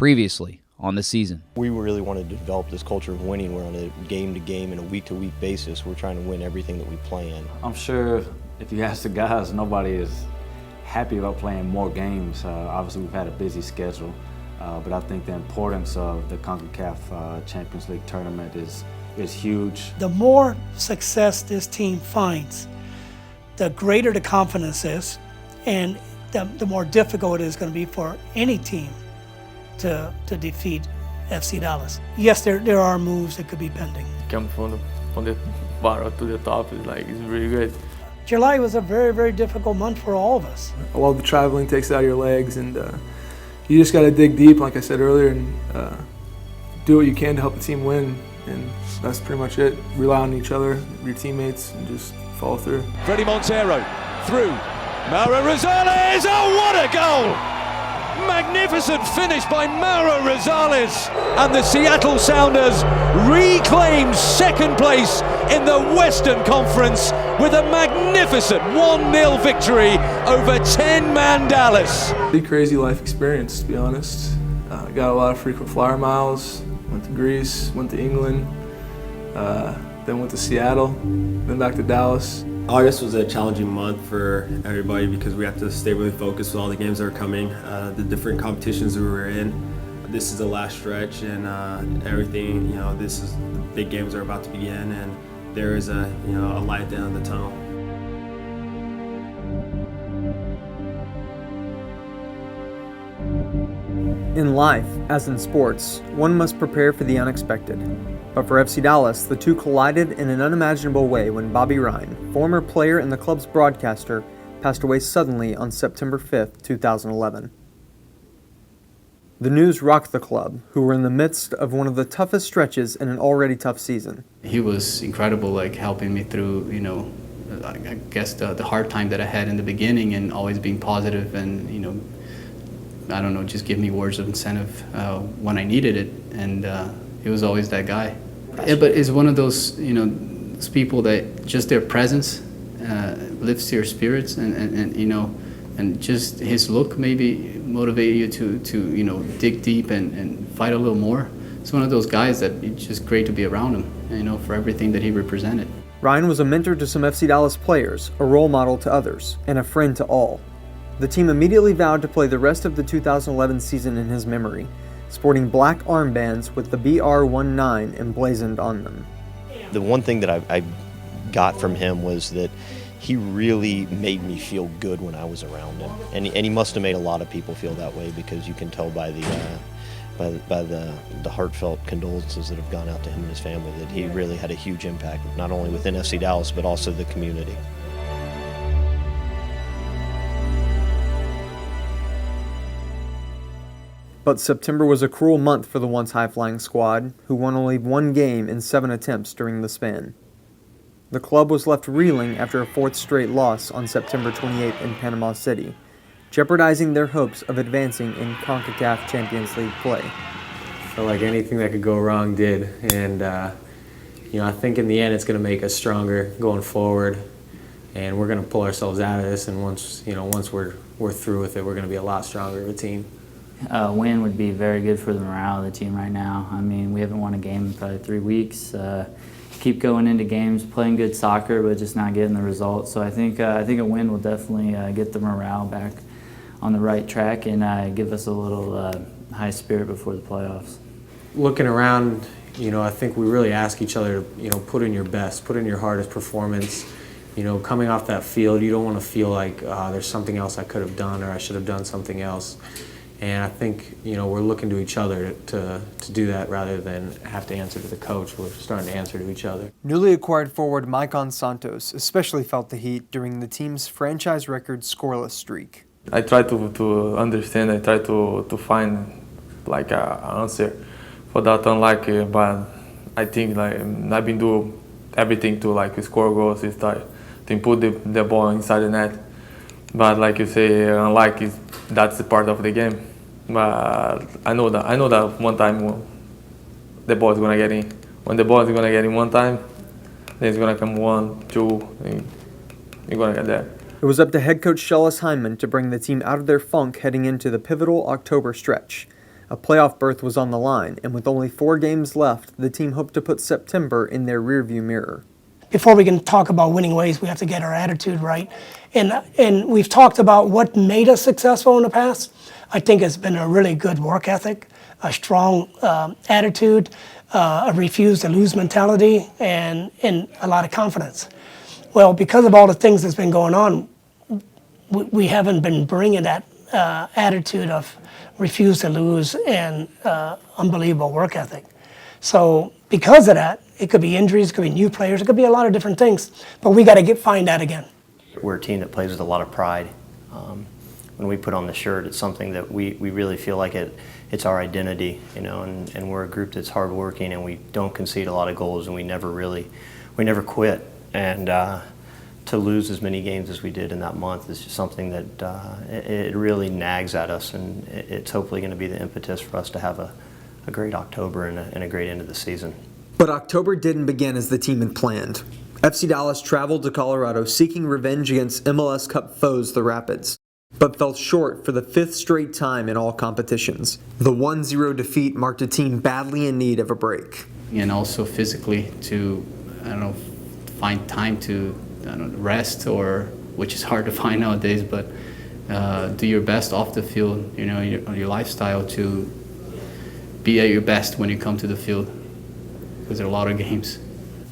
Previously on the season. We really wanted to develop this culture of winning. We're on a game-to-game and a week-to-week basis. We're trying to win everything that we play in. I'm sure if you ask the guys, nobody is happy about playing more games. Obviously, we've had a busy schedule, but I think the importance of the CONCACAF Champions League tournament is huge. The more success this team finds, the greater the confidence is, and the more difficult it is going to be for any team to defeat FC Dallas. Yes, there are moves that could be pending. Come from the bottom to the top is it's really good. July was a very, very difficult month for all of us. A lot of the traveling takes it out of your legs, and you just got to dig deep, like I said earlier, and do what you can to help the team win. And that's pretty much it. Rely on each other, your teammates, and just follow through. Freddie Montero through. Mauro Rosales. Oh, what a goal! Magnificent finish by Mauro Rosales, and the Seattle Sounders reclaim second place in the Western Conference with a magnificent 1-0 victory over 10-man Dallas. Pretty crazy life experience, to be honest. Got a lot of frequent flyer miles, went to Greece, went to England, then went to Seattle, then back to Dallas. August was a challenging month for everybody because we have to stay really focused with all the games that are coming, the different competitions that we were in. This is the last stretch, and everything, this is the big games are about to begin, and there is a light at the end of the tunnel. In life, as in sports, one must prepare for the unexpected. But for FC Dallas, the two collided in an unimaginable way when Bobby Ryan, former player and the club's broadcaster, passed away suddenly on September 5th, 2011. The news rocked the club, who were in the midst of one of the toughest stretches in an already tough season. He was incredible, helping me through, I guess the hard time that I had in the beginning, and always being positive and, just give me words of incentive when I needed it. And he was always that guy. Yeah, but it's one of those, those people that just their presence lifts your spirits, and just his look maybe motivate you to dig deep and fight a little more. It's one of those guys that it's just great to be around him, for everything that he represented. Ryan was a mentor to some FC Dallas players, a role model to others, and a friend to all. The team immediately vowed to play the rest of the 2011 season in his memory, sporting black armbands with the BR19 emblazoned on them. The one thing that I got from him was that he really made me feel good when I was around him, and he must have made a lot of people feel that way, because you can tell by the heartfelt condolences that have gone out to him and his family that he really had a huge impact, not only within FC Dallas but also the community. But September was a cruel month for the once high-flying squad, who won only one game in 7 attempts during the span. The club was left reeling after a fourth straight loss on September 28th in Panama City, jeopardizing their hopes of advancing in CONCACAF Champions League play. I feel like anything that could go wrong did, and I think in the end it's going to make us stronger going forward, and we're going to pull ourselves out of this. And once we're through with it, we're going to be a lot stronger of a team. A win would be very good for the morale of the team right now. I mean, we haven't won a game in probably 3 weeks. Keep going into games, playing good soccer, but just not getting the results. So I think a win will definitely get the morale back on the right track and give us a little high spirit before the playoffs. Looking around, I think we really ask each other to, put in your best, put in your hardest performance. Coming off that field, you don't want to feel like there's something else I could have done or I should have done something else. And I think, we're looking to each other to do that rather than have to answer to the coach. We're starting to answer to each other. Newly acquired forward Maicon Santos especially felt the heat during the team's franchise record scoreless streak. I try to understand, I try to find an answer for that unlucky, but I think I've been doing everything to score goals, is to put the ball inside the net. But like you say, unlucky, that's the part of the game. But I know that one time the ball is gonna get in. When the ball is gonna get in one time, then it's gonna come 1, 2, and you're gonna get there. It was up to head coach Schellas Hyndman to bring the team out of their funk heading into the pivotal October stretch. A playoff berth was on the line, and with only 4 games left, the team hoped to put September in their rearview mirror. Before we can talk about winning ways, we have to get our attitude right. And we've talked about what made us successful in the past. I think it's been a really good work ethic, a strong attitude, a refuse to lose mentality, and a lot of confidence. Well, because of all the things that's been going on, we haven't been bringing that attitude of refuse to lose and unbelievable work ethic. So because of that, it could be injuries, it could be new players, it could be a lot of different things, but we got to find that again. We're a team that plays with a lot of pride. When we put on the shirt, it's something that we really feel like it's our identity, you know, and we're a group that's hardworking and we don't concede a lot of goals and we never quit. And to lose as many games as we did in that month is just something that it really nags at us, and it's hopefully going to be the impetus for us to have a great October and a great end of the season. But October didn't begin as the team had planned. FC Dallas traveled to Colorado seeking revenge against MLS Cup foes, the Rapids, but fell short for the 5th straight time in all competitions. The 1-0 defeat marked a team badly in need of a break. And also physically to, find time to rest, or which is hard to find nowadays, but do your best off the field, your lifestyle to be at your best when you come to the field, because there are a lot of games.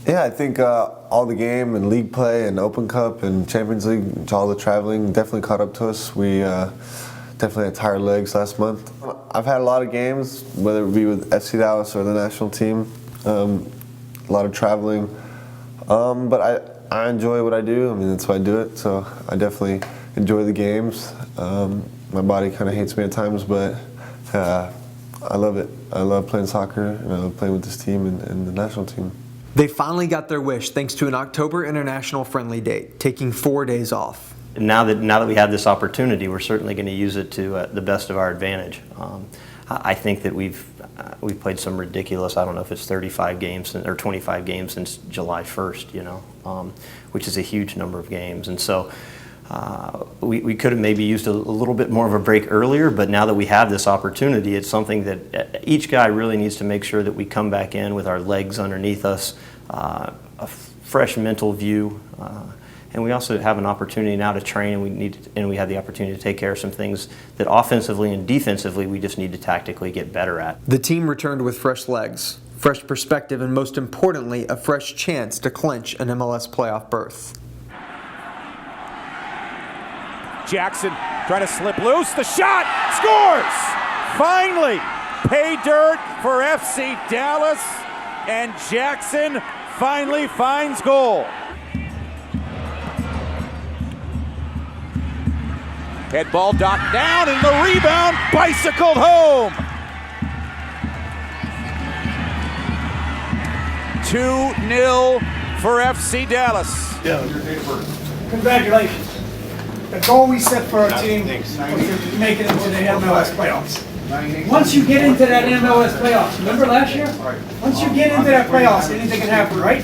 Yeah, I think all the game and league play and Open Cup and Champions League, all the traveling definitely caught up to us. We definitely had tired legs last month. I've had a lot of games, whether it be with FC Dallas or the national team, a lot of traveling, but I enjoy what I do. I mean, that's why I do it, so I definitely enjoy the games. My body kind of hates me at times, but I love it. I love playing soccer, and I love playing with this team and the national team. They finally got their wish thanks to an October international friendly date, taking 4 days off. Now that we have this opportunity, we're certainly going to use it to the best of our advantage. I think that we've played some ridiculous, I don't know if it's 35 games or 25 games since July 1st, which is a huge number of games. And so we could have maybe used a little bit more of a break earlier, but now that we have this opportunity, it's something that each guy really needs to make sure that we come back in with our legs underneath us, a fresh mental view, and we also have an opportunity now to train, and we have the opportunity to take care of some things that offensively and defensively we just need to tactically get better at. The team returned with fresh legs, fresh perspective, and most importantly, a fresh chance to clinch an MLS playoff berth. Jackson trying to slip loose, the shot, scores! Finally, pay dirt for FC Dallas, and Jackson finally finds goal. Head ball docked down, and the rebound bicycled home. 2-0 for FC Dallas. Yeah, your date of birth. Congratulations. The goal we set for our team was to make it into the MLS playoffs. Once you get into that MLS playoffs, remember last year? Once you get into that playoffs, anything can happen, right?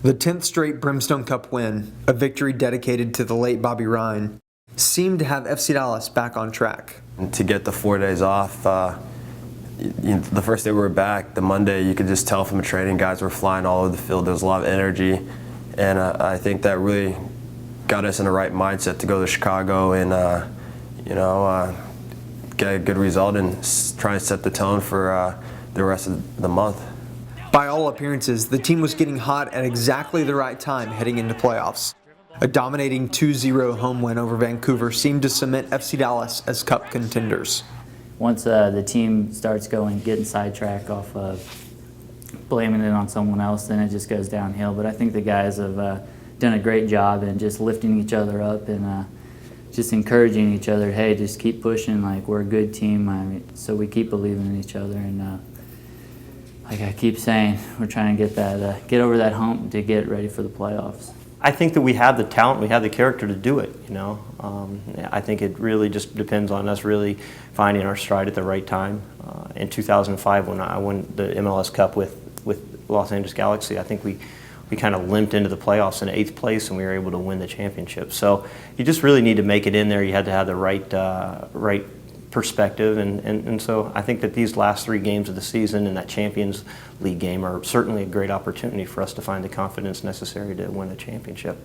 The 10th straight Brimstone Cup win, a victory dedicated to the late Bobby Ryan, seemed to have FC Dallas back on track. To get the 4 days off, the first day we were back, the Monday, you could just tell from the training, guys were flying all over the field. There was a lot of energy, and I think that really got us in the right mindset to go to Chicago and get a good result and try and set the tone for the rest of the month. By all appearances, the team was getting hot at exactly the right time heading into playoffs. A dominating 2-0 home win over Vancouver seemed to cement FC Dallas as Cup contenders. Once the team starts getting sidetracked off of blaming it on someone else, then it just goes downhill. But I think the guys have done a great job in just lifting each other up and just encouraging each other. Hey, just keep pushing. Like, we're a good team. So we keep believing in each other. And like I keep saying, we're trying to get over that hump to get ready for the playoffs. I think that we have the talent, we have the character to do it, I think it really just depends on us really finding our stride at the right time. In 2005, when I won the MLS Cup with Los Angeles Galaxy, I think we kind of limped into the playoffs in 8th place, and we were able to win the championship. So you just really need to make it in there. You had to have the right perspective, and so I think that these last 3 games of the season and that Champions League game are certainly a great opportunity for us to find the confidence necessary to win the championship.